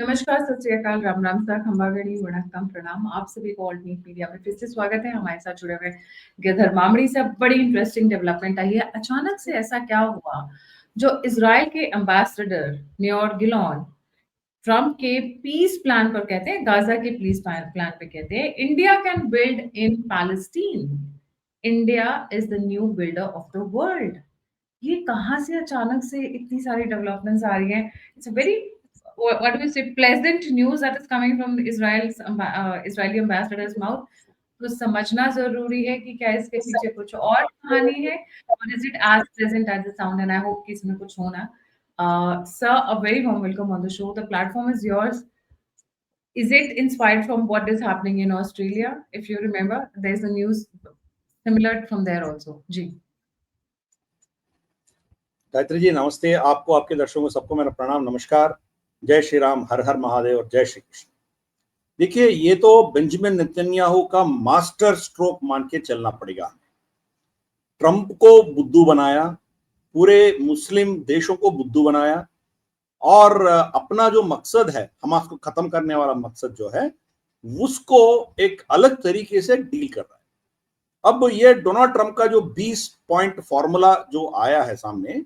नमस्कार, सत श्री अकाल, राम राम सर, खंबागड़ी, वणक्कम, प्रणाम। आप सभी को ऑल्ट न्यूज़ मीडिया में फिर से स्वागत है। हमारे साथ जुड़े हुए गिरधर मामड़ी से बड़ी इंटरेस्टिंग डेवलपमेंट आई है। अचानक से ऐसा क्या हुआ जो इजराइल के एम्बेसडर नियोर गिलोन ट्रम्प के पीस प्लान पर कहते हैं, गाजा के पीस प्लान पे कहते हैं, India can build in Palestine, India is the new builder of the world. ये कहाँ से अचानक से इतनी सारी डेवलपमेंट्स आ रही हैं? It's a very what do we say pleasant news that is coming from Israel's Israeli ambassador's mouth. तो समझना जरूरी है कि क्या इसके पीछे कुछ और कहानी है, और is it as pleasant as it sound, and I hope कि इसमें कुछ होना. Sir, a very warm welcome on the show. The platform is yours. Is it inspired from what is happening in Australia? If you remember, there's a news similar from there also. जी. गायत्री जी नमस्ते। आपको, आपके दर्शकों को सबको मेरा प्रणाम, नमस्कार, जय श्री राम, हर हर महादेव और जय श्री कृष्ण। देखिए, ये तो बेंजामिन नेतन्याहू का मास्टर स्ट्रोक मान के चलना पड़ेगा। ट्रंप को बुद्धू बनाया, पूरे मुस्लिम देशों को बुद्धू बनाया, और अपना जो मकसद है, हमास को खत्म करने वाला मकसद जो है, उसको एक अलग तरीके से डील कर रहा है। अब ये डोनाल्ड ट्रंप का जो 20 पॉइंट फॉर्मूला जो आया है सामने,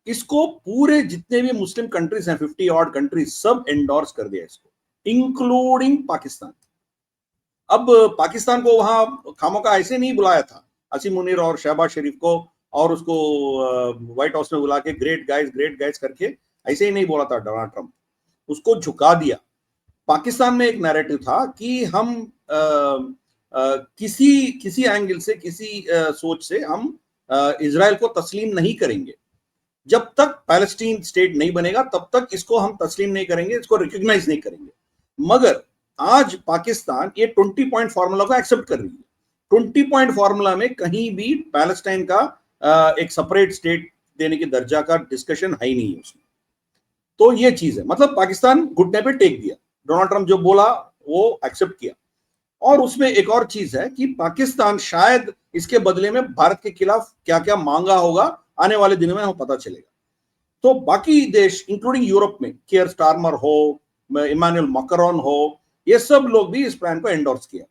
इसको पूरे जितने भी मुस्लिम कंट्रीज हैं, 50 ऑड कंट्रीज, सब एंडोर्स कर दिया इसको, इंक्लूडिंग पाकिस्तान। अब पाकिस्तान को वहां खामोका ऐसे नहीं बुलाया था, असीम मुनीर और शहबाज शरीफ को, और उसको व्हाइट हाउस में बुला के ग्रेट गाइज करके ऐसे ही नहीं बोला था डोनाल्ड ट्रंप, उसको झुका दिया। पाकिस्तान में एक नैरेटिव था कि हम किसी एंगल से, किसी सोच से हम इजराइल को तस्लीम नहीं करेंगे। जब तक पैलेस्टीन स्टेट नहीं बनेगा तब तक इसको हम तस्लीम नहीं करेंगे, इसको रिकॉग्नाइज नहीं करेंगे। मगर आज पाकिस्तान ये 20 पॉइंट फॉर्मूला को एक्सेप्ट कर रही है। 20 पॉइंट फॉर्मूला में कहीं भी पैलेस्टाइन का एक सेपरेट स्टेट देने के दर्जा का डिस्कशन है ही नहीं है उसमें। तो ये चीज है, मतलब पाकिस्तान घुटने पे टेक दिया, डोनाल्ड ट्रंप जो बोला वो एक्सेप्ट किया। और उसमें एक और चीज है कि पाकिस्तान शायद इसके बदले में भारत के खिलाफ क्या क्या मांगा होगा, आने वाले दिनों में हमें पता चलेगा। तो बाकी देश इंक्लूडिंग यूरोप में, कियर स्टारमर हो, इमानुएल मैक्रोन हो, ये सब लोग भी इस प्लान को एंडोर्स किया।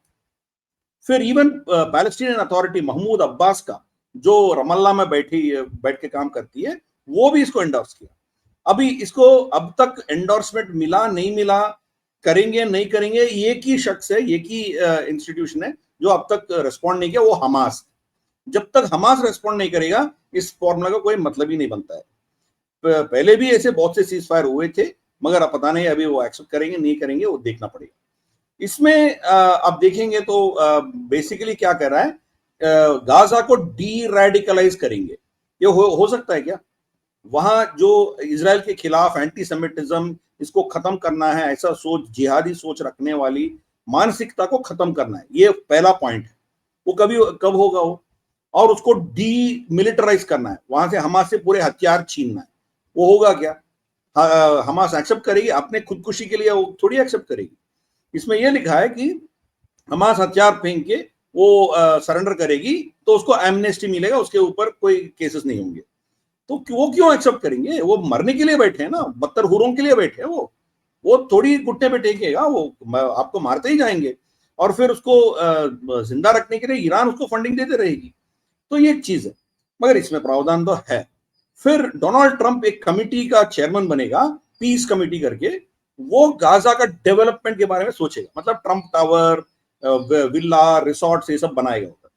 फिर even Palestinian authority Mahmoud Abbas का, जो रमल्ला में बैठ के काम करती है, वो भी इसको एंडोर्स किया। अभी इसको अब तक एंडोर्समेंट मिला नहीं मिला, करेंगे नहीं करेंगे, एक ही शख्स है, एक ही इंस्टीट्यूशन है जो अब तक रेस्पॉन्ड नहीं किया, वो हमास। जब तक हमास रेस्पॉन्ड नहीं करेगा, इस फॉर्मूला का कोई मतलब ही नहीं बनता है। पहले भी ऐसे बहुत से सीज फायर हुए थे, मगर अब पता नहीं अभी वो एक्सेप्ट करेंगे नहीं करेंगे, वो देखना पड़ेगा। इसमें अब देखेंगे तो बेसिकली क्या कर रहा है, गाजा को डी रेडिकलाइज करेंगे। ये हो सकता है क्या? वहां जो इजराइल के खिलाफ एंटी सेमिटिज्म, इसको खत्म करना है, ऐसा सोच, जिहादी सोच रखने वाली मानसिकता को खत्म करना है, ये पहला पॉइंट है। वो कब होगा वो? और उसको डी मिलिटराइज करना है, वहां से हमास से पूरे हथियार छीनना है। वो होगा क्या? हमास एक्सेप्ट करेगी अपने खुदकुशी के लिए? वो थोड़ी एक्सेप्ट करेगी। इसमें यह लिखा है कि हमास हथियार फेंक के वो सरेंडर करेगी तो उसको एमनेस्टी मिलेगा, उसके ऊपर कोई केसेस नहीं होंगे। तो वो क्यों एक्सेप्ट करेंगे? वो मरने के लिए बैठे हैं ना, बदतर हुरों के लिए बैठे हैं। वो थोड़ी घुटने पे टेकेगा, वो आपको मारते ही जाएंगे, और फिर उसको जिंदा रखने के लिए ईरान उसको फंडिंग देते रहेगी। तो ये एक चीज है, मगर इसमें प्रावधान तो है। फिर डोनाल्ड ट्रंप एक कमिटी का चेयरमैन बनेगा, पीस कमिटी करके, वो गाजा का डेवलपमेंट के बारे में सोचेगा, मतलब ट्रंप टावर, विला, रिसोर्ट, ये सब बनाएगा उधर।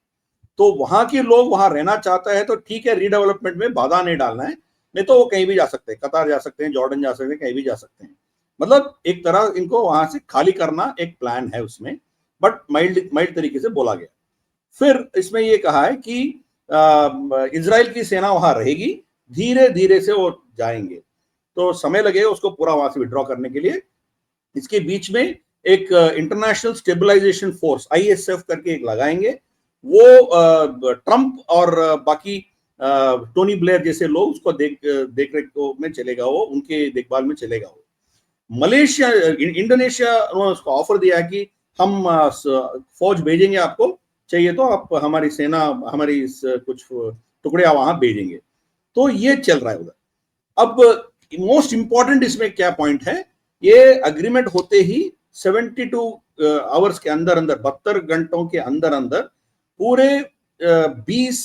तो वहां के लोग वहां रहना चाहता है तो ठीक है, रीडेवलपमेंट में बाधा नहीं डालना है, नहीं तो वो कहीं भी जा सकते हैं, कतार जा सकते हैं, जॉर्डन जा सकते हैं, कहीं भी जा सकते हैं। मतलब एक तरह इनको वहां से खाली करना एक प्लान है उसमें, बट माइल्ड तरीके से बोला गया। फिर इसमें यह कहा है कि इजराइल की सेना वहां रहेगी, धीरे धीरे से वो जाएंगे, तो समय लगेगा उसको पूरा वहां से विड्रॉ करने के लिए। इसके बीच में एक इंटरनेशनल स्टेबलाइजेशन फोर्स, ISF करके एक लगाएंगे। वो ट्रंप और बाकी टोनी ब्लेयर जैसे लोग उसको देख रेख में चलेगा, वो उनके देखभाल में चलेगा। वो मलेशिया, इंडोनेशिया, उन्होंने उसको ऑफर दिया है कि हम फौज भेजेंगे, आपको चाहिए तो आप हमारी सेना, हमारी कुछ टुकड़े वहां भेजेंगे। तो ये चल रहा है उधर। अब मोस्ट इंपॉर्टेंट इसमें क्या पॉइंट है, ये अग्रीमेंट होते ही 72 आवर्स के अंदर अंदर, 72 घंटों के अंदर अंदर पूरे 20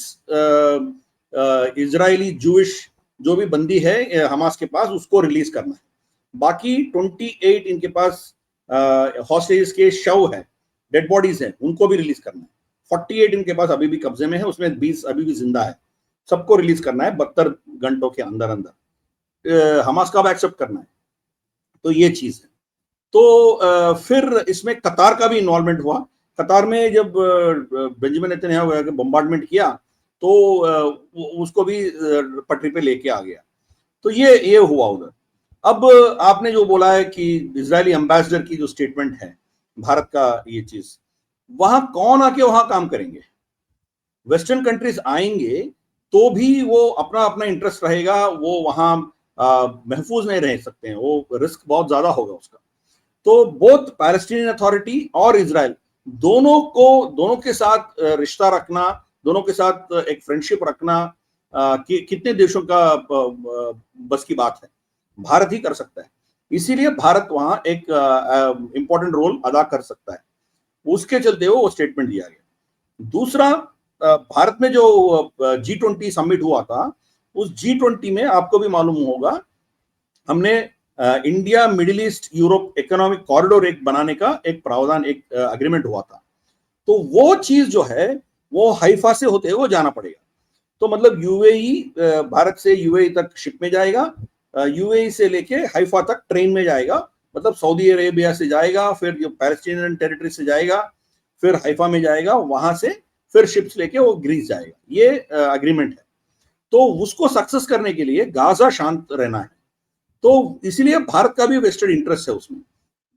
इजरायली जूइश जो भी बंदी है हमास के पास, उसको रिलीज करना है। बाकी 28 इनके पास हॉस्टेजेस के शव है, डेड बॉडीज हैं, उनको भी रिलीज करना है। 48 इनके पास अभी भी कब्जे में है, उसमें 20 अभी भी जिंदा है। सबको रिलीज करना है 72 घंटों के अंदर अंदर। हमास का एक्सेप्ट करना है, तो ये चीज है। तो फिर इसमें कतार का भी इन्वॉल्वमेंट हुआ। कतार में जब बेंजामिन नेतन्याहू ने बम्बार्डमेंट किया तो उसको भी पटरी पे लेके आ गया। तो ये हुआ उधर। अब आपने जो बोला है कि इजरायली एम्बेसडर की जो स्टेटमेंट है भारत का, ये चीज वहां कौन आके वहां काम करेंगे? वेस्टर्न कंट्रीज आएंगे तो भी वो अपना अपना इंटरेस्ट रहेगा, वो वहां महफूज नहीं रह सकते हैं, वो रिस्क बहुत ज्यादा होगा उसका। तो बोथ पैलेस्टीनियन अथॉरिटी और इजराइल दोनों के साथ रिश्ता रखना, दोनों के साथ एक फ्रेंडशिप रखना कि कितने देशों का बस की बात है? भारत ही कर सकता है। इसीलिए भारत वहां एक इंपॉर्टेंट रोल अदा कर सकता है, उसके चलते वो स्टेटमेंट दिया गया। दूसरा, भारत में जो G20 समिट हुआ था, उस G20 में आपको भी मालूम होगा, हमने India Middle East Europe economic corridor एक बनाने का एक प्रावधान, एक अग्रीमेंट हुआ था। तो वो चीज जो है वो हाइफा से होते हुए जाना पड़ेगा। तो मतलब यूएई, भारत से यूएई तक शिप में जाएगा, यूएई से लेके हाइफा तक ट्रेन में जाएगा, मतलब सऊदी अरेबिया से जाएगा, फिर जो पैलेस्टीनियन टेरिटरी से जाएगा, फिर हाइफा में जाएगा, वहां से फिर शिप्स लेके वो ग्रीस जाएगा। ये अग्रीमेंट है। तो उसको सक्सेस करने के लिए गाजा शांत रहना है, तो इसीलिए भारत का भी वेस्टेड इंटरेस्ट है उसमें।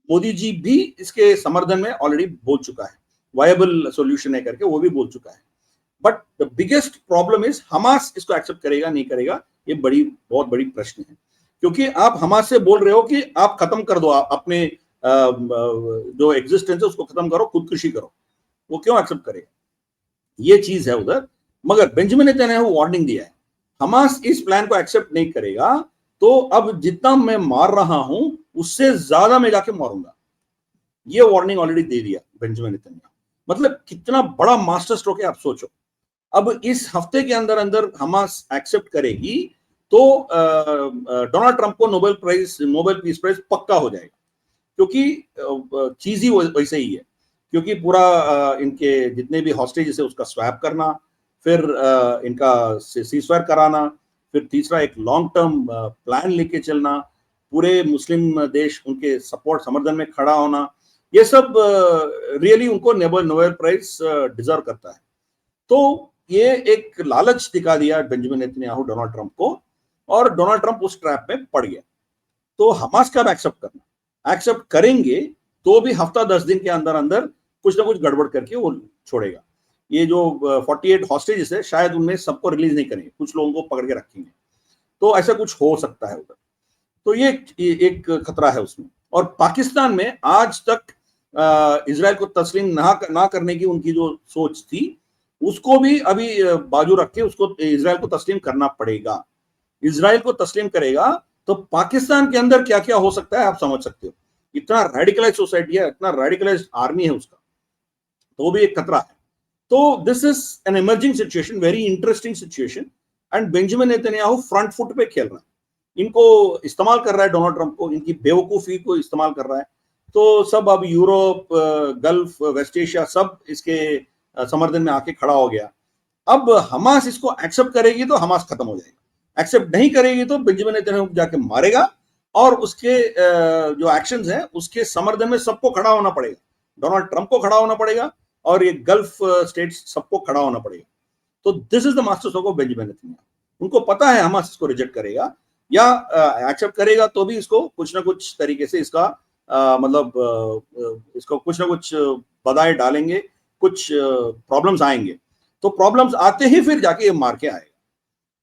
मोदी जी भी इसके समर्थन में ऑलरेडी बोल चुका है, वायबल सॉल्यूशन है करके वो भी बोल चुका है। But the biggest problem is Hamas इसको एक्सेप्ट करेगा नहीं करेगा, ये बहुत बड़ी प्रश्न है। क्योंकि आप हमास से बोल रहे हो कि आप खत्म कर दो, अपने जो एग्जिस्टेंस है उसको खत्म करो, खुदकुशी करो, वो क्यों एक्सेप्ट करेगा? ये चीज है उधर। मगर बेंजामिन नेतन्याहू वार्निंग दिया है, हमास इस प्लान को एक्सेप्ट नहीं करेगा तो अब जितना मैं मार रहा हूं उससे ज्यादा मैं जाके मारूंगा। ये वार्निंग ऑलरेडी दे दिया बेंजामिन नेतन्याहू। मतलब कितना बड़ा मास्टर स्ट्रोक है, आप सोचो। अब इस हफ्ते के अंदर अंदर हमास एक्सेप्ट करेगी तो डोनाल्ड ट्रंप को नोबेल पीस प्राइज पक्का हो जाएगा, क्योंकि चीज ही वैसे ही है। क्योंकि पूरा इनके जितने भी हॉस्टेजेस है उसका स्वैप करना, फिर इनका सीजफायर कराना, फिर तीसरा एक लॉन्ग टर्म प्लान लेके चलना, पूरे मुस्लिम देश उनके सपोर्ट समर्थन में खड़ा होना, ये सब रियली उनको नोबेल प्राइज डिजर्व करता है। तो ये एक लालच दिखा दिया बेंजामिन नेतन्याहू डोनाल्ड ट्रंप को, और डोनाल्ड ट्रंप उस ट्रैप में पड़ गया। तो हमास का एक्सेप्ट करना, एक्सेप्ट करेंगे तो भी हफ्ता 10 दिन के अंदर अंदर कुछ ना कुछ गड़बड़ करके वो छोड़ेगा। ये जो 48 हॉस्टेजेस है, शायद उनमें सबको रिलीज नहीं करेंगे, कुछ लोगों को पकड़ के रखेंगे, तो ऐसा कुछ हो सकता है उधर। तो ये एक खतरा है उसमें। और पाकिस्तान में आज तक इजराइल को तस्लीम ना करने की उनकी जो सोच थी, उसको भी अभी बाजू रख के उसको इजराइल को तस्लीम करना पड़ेगा। इजराइल को तस्लीम करेगा तो पाकिस्तान के अंदर क्या क्या हो सकता है आप समझ सकते हो। इतना रेडिकलाइज सोसाइटी है, इतना रेडिकलाइज आर्मी है उसका, तो वो भी एक खतरा है। तो this is an emerging situation, very interesting situation, and Benjamin Netanyahu front foot पे खेल रहा है। इनको इस्तेमाल कर रहा है डोनाल्ड ट्रंप को, इनकी बेवकूफी को इस्तेमाल कर रहा है। तो सब अब यूरोप, गल्फ, वेस्ट एशिया सब इसके समर्थन में आके खड़ा हो गया। अब हमास इसको एक्सेप्ट करेगी तो हमास खत्म हो जाएगा, एक्सेप्ट नहीं करेगी तो बेंजामिन नेतन्याहू जाके मारेगा, और उसके जो एक्शंस हैं उसके समर्थन में सबको खड़ा होना पड़ेगा। डोनाल्ड ट्रंप को खड़ा होना पड़ेगा, और ये गल्फ स्टेट्स सबको खड़ा होना पड़ेगा। तो this is the master stroke of Benjamin Netanyahu. उनको पता है हमास इसको रिजेक्ट करेगा या एक्सेप्ट करेगा तो भी इसको कुछ ना कुछ तरीके से इसका इसको कुछ ना कुछ बधाई डालेंगे, कुछ प्रॉब्लम्स आएंगे। तो प्रॉब्लम्स आते ही फिर जाके ये मार के आएगा।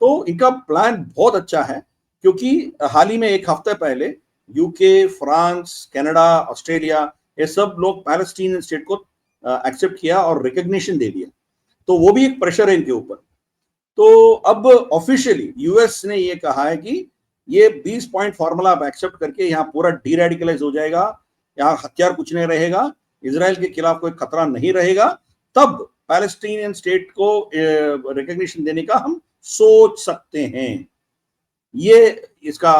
तो इनका प्लान बहुत अच्छा है, क्योंकि हाल ही में एक हफ्ते पहले यूके, फ्रांस, कनाडा, ऑस्ट्रेलिया, ये सब लोग पैलेस्टीनियन स्टेट को एक्सेप्ट किया और रिकग्निशन दे दिया। तो वो भी एक प्रेशर है इनके ऊपर। तो अब ऑफिशियली यूएस ने ये कहा है कि ये 20 पॉइंट फॉर्मूला आप एक्सेप्ट करके यहाँ पूरा डीरेडिकलाइज हो जाएगा, यहाँ हथियार कुछ नहीं रहेगा, इजराइल के खिलाफ कोई खतरा नहीं रहेगा, तब पैलेस्टीनियन स्टेट को रिकॉग्निशन देने का हम सोच सकते हैं। ये इसका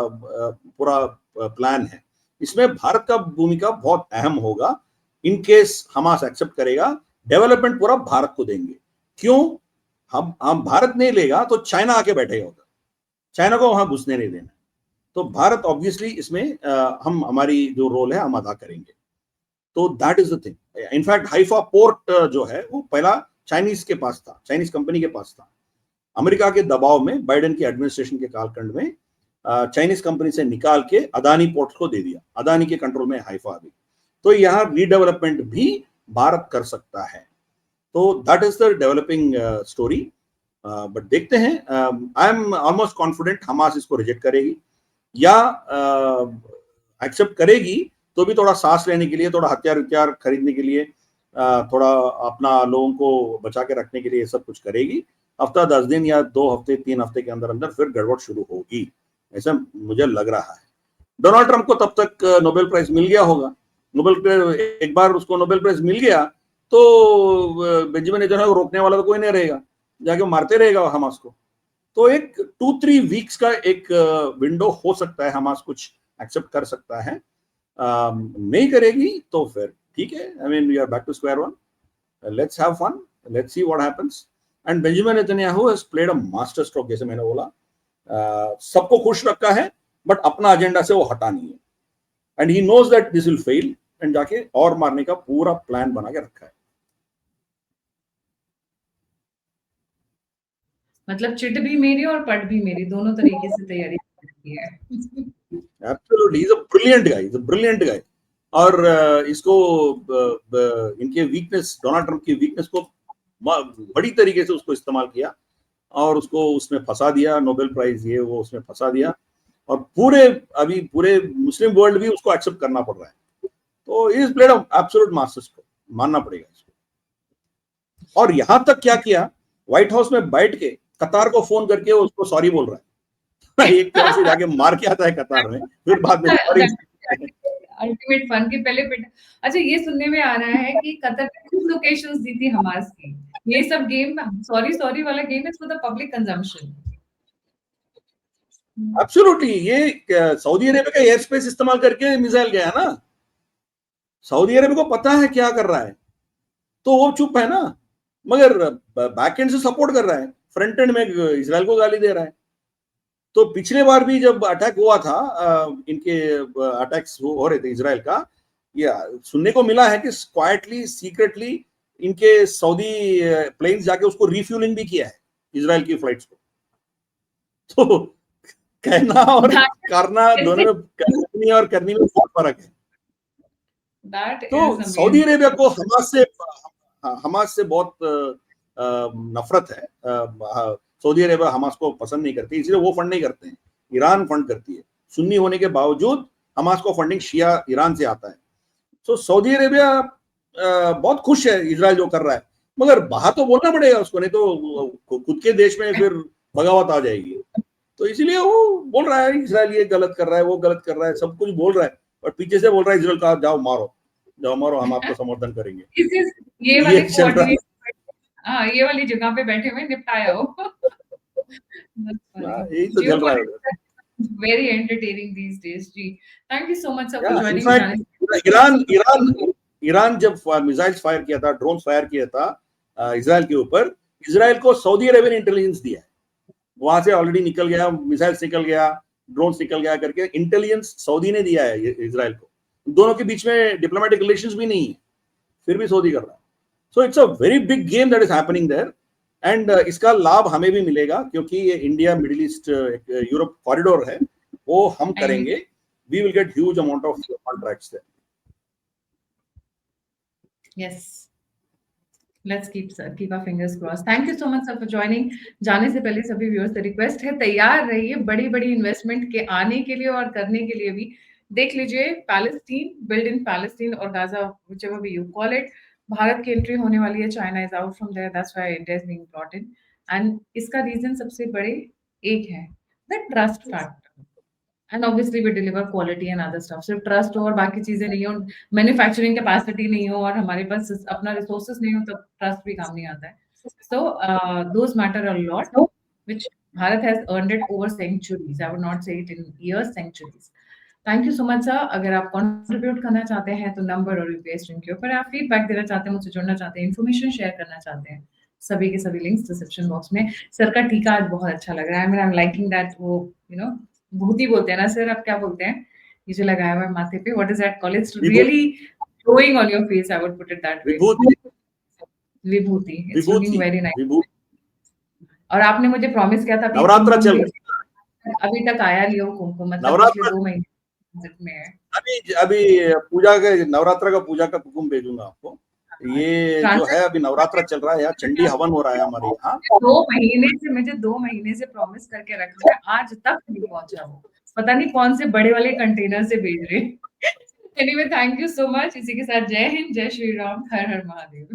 पूरा प्लान है। इसमें भारत का भूमिका बहुत अहम होगा। इन केस हमास एक्सेप्ट करेगा, डेवलपमेंट पूरा भारत को देंगे। क्यों? हम भारत नहीं लेगा तो चाइना आके बैठेगा उधर, चाइना को वहां घुसने नहीं देना। तो भारत ऑब्वियसली इसमें हम हमारी जो रोल है हम अदा करेंगे। तो that is the thing. In fact Haifa port जो है वो पहला चाइनीज के पास था, चाइनीज कंपनी के पास था। अमेरिका के दबाव में, बाइडेन की एडमिनिस्ट्रेशन के कालखंड में चाइनीज कंपनी से निकाल के अदानी पोर्ट को दे दिया। अदानी के कंट्रोल में हाइफा अभी। तो यहाँ रीडेवलपमेंट भी भारत कर सकता है। तो that is the developing story. But देखते हैं, I am almost confident Hamas इसको रिजेक्ट करेगी या एक्सेप्ट करेगी तो भी थोड़ा सांस लेने के लिए, थोड़ा हथियार खरीदने के लिए, थोड़ा अपना लोगों को बचा के रखने के लिए ये सब कुछ करेगी। हफ्ता 10 दिन या 2 हफ्ते 3 हफ्ते के अंदर अंदर फिर गड़बड़ शुरू होगी, ऐसा मुझे लग रहा है। डोनाल्ड ट्रंप को तब तक नोबेल प्राइज मिल गया होगा। एक बार उसको नोबेल प्राइज मिल गया तो बेंजामिन नेतन्याहू को रोकने वाला तो कोई नहीं रहेगा, जाके मारते रहेगा हमास को। तो एक 2-3 वीक्स का एक विंडो हो सकता है, हमास कुछ एक्सेप्ट कर सकता है। नहीं करेगी तो फिर ठीक है, I mean we are back to square one, let's have fun, let's see what happens. And Benjamin Netanyahu has played a master stroke, जैसे मैंने बोला, सबको खुश रखा है बट अपना एजेंडा से वो हटा नहीं है। And he knows that this will fail, and जाके और मारने का पूरा प्लान बना के रखा है। मतलब चिट भी मेरी और पट भी मेरी, दोनों तरीके से तैयारी की है। Absolutely, he's a brilliant guy. He's a brilliant guy. और इसको इनके वीकनेस, डोनाल्ड ट्रंप की वीकनेस को बड़ी तरीके से उसको इस्तेमाल किया और उसको उसमें फंसा दिया। नोबेल प्राइज ये वो उसमें फंसा दिया और पूरे मुस्लिम वर्ल्ड भी उसको एक्सेप्ट करना पड़ रहा है। तो is played absolute master stroke, मानना पड़ेगा इसको। और यहां तक क्या किया, व्हाइट हाउस में बैठ के कतार को फोन करके उसको सॉरी बोल रहा है। एक तरह से जाके मार के आता है कतार में, फिर बाद में अल्टीमेट फन के पहले अच्छा, ये सुनने में आ रहा है कि कतर ने कुछ लोकेशंस दी थी हमास की। ये सब गेम सॉरी वाला game is for the public consumption. Absolutely, ये सऊदी अरेबिया का एयर स्पेस इस्तेमाल करके मिसाइल गया ना। सऊदी अरेबिया को पता है क्या कर रहा है, तो वो चुप है ना, मगर बैक एंड से सपोर्ट कर रहा है, फ्रंट एंड में इजराइल को गाली दे रहा है। तो पिछले बार भी जब अटैक हुआ था, इनके अटैक्स हो रहे थे इजराइल का, ये सुनने को मिला है कि क्वाइटली सीक्रेटली इनके सऊदी प्लेन्स जाके उसको रिफ्यूलिंग भी किया है, इजराइल की फ्लाइट्स को। तो कहना और करना दोनों में, करनी और करनी में बहुत फर्क है। तो सऊदी अरेबिया को हमास से बहुत नफरत है। सऊदी अरेबिया हमास को पसंद नहीं करती, इसलिए वो फंड नहीं करते हैं, ईरान फंड करती है। सुन्नी होने के बावजूद हमास को फंडिंग शिया ईरान से आता है। तो सऊदी अरेबिया बहुत खुश है इजराइल जो कर रहा है, मगर बाहर तो बोलना पड़ेगा उसको, नहीं तो खुद के देश में फिर बगावत आ जाएगी। तो इसीलिए वो बोल रहा है इजराइल ये गलत कर रहा है, वो गलत कर रहा है, सब कुछ बोल रहा है, और पीछे से बोल रहा है इजराइल का जाओ मारो, हम आपको समर्थन करेंगे। ये वाले कोऑर्डिनेट, हाँ, ये वाली जगह पे बैठे हुए निपटाया हो। यही तो चल रहा है। Very entertaining these days, जी। Thank you so much sir for joining me. Iran जब मिसाइल्स फायर किया था, ड्रोन फायर किया था इजराइल के ऊपर, इजराइल को सऊदी अरेबियन इंटेलिजेंस दिया है, वहां से ऑलरेडी निकल गया, मिसाइल्स निकल गया, ड्रोन्स निकल गया करके इंटेलिजेंस सऊदी ने दिया है इजराइल को। दोनों के बीच में डिप्लोमेटिक रिलेशंस भी नहीं है, फिर भी सऊदी कर रहा है। So it's a very big game that is happening there, and इसका लाभ हमें भी मिलेगा, क्योंकि ये India Middle East Europe corridor है, वो हम करेंगे। We will get huge amount of contracts there. Yes, let's keep our fingers crossed. Thank you so much sir for joining. जाने से पहले सभी व्यूअर्स से रिक्वेस्ट है, तैयार रहिए बड़ी इन्वेस्टमेंट के आने के लिए और करने के लिए भी। देख लीजिए, पैलेस्टीन, बिल्ड इन पैलेस्टीन और Gaza, whichever we you call it, Bharat की एंट्री होने वाली है। China is out from there, that's why India is being brought in, and इसका रीजन सबसे बड़े एक है, the trust factor. And obviously we deliver quality and other stuff. सिर्फ ट्रस्ट हो और बाकी चीजें नहीं हो, मैन्युफैक्चरिंग कैपेसिटी नहीं हो और हमारे पास अपना रिसोर्सेज नहीं हो, तब ट्रस्ट भी काम नहीं आता है। So those matter a lot, which Bharat has earned it over centuries, I would not say it in years, centuries. Thank you so much sir. अगर आप कंट्रीब्यूट करना चाहते हैं तो नंबर और यूपीएस स्ट्रीम के ऊपर आप फीडबैक देना चाहते हैं, मुझसे जुड़ना चाहते हैं, इन्फॉर्मेशन शेयर करना चाहते हैं, सभी के सभी लिंक्स डिस्क्रिप्शन बॉक्स में। सर का टीका आज बहुत अच्छा लग रहा है, आई एम लाइकिंग दैट, वो यू नो भूति बोलते हैं ना सर, आप क्या बोलते हैं ये जो लगाया हुआ है माथे पे, what is that called? It's really showing on your face, I would put it that way. Vibhuti, Vibhuti, it's looking Vibhuti, very nice. विभूति। और आपने मुझे प्रॉमिस किया था नवरात्रा चल कुमकुम, रहा अभी तक आया नहीं वो कुमकुम, मतलब नवरात्रा पिछले 2 महीने में है। अभी अभी पूजा के नवरात्रा का पूजा का हुक्म भेजूंगा आपको। ये जो है अभी नवरात्रा चल रहा है यार, चंडी हवन हो रहा है हमारे यहाँ। 2 महीने से प्रॉमिस करके रखा है, आज तक नहीं पहुंचा वो, पता नहीं कौन से बड़े वाले कंटेनर से भेज रहे। Anyway thank you so much. इसी के साथ जय हिंद, जय श्री राम, हर हर महादेव।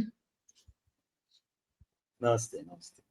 नमस्ते नमस्ते।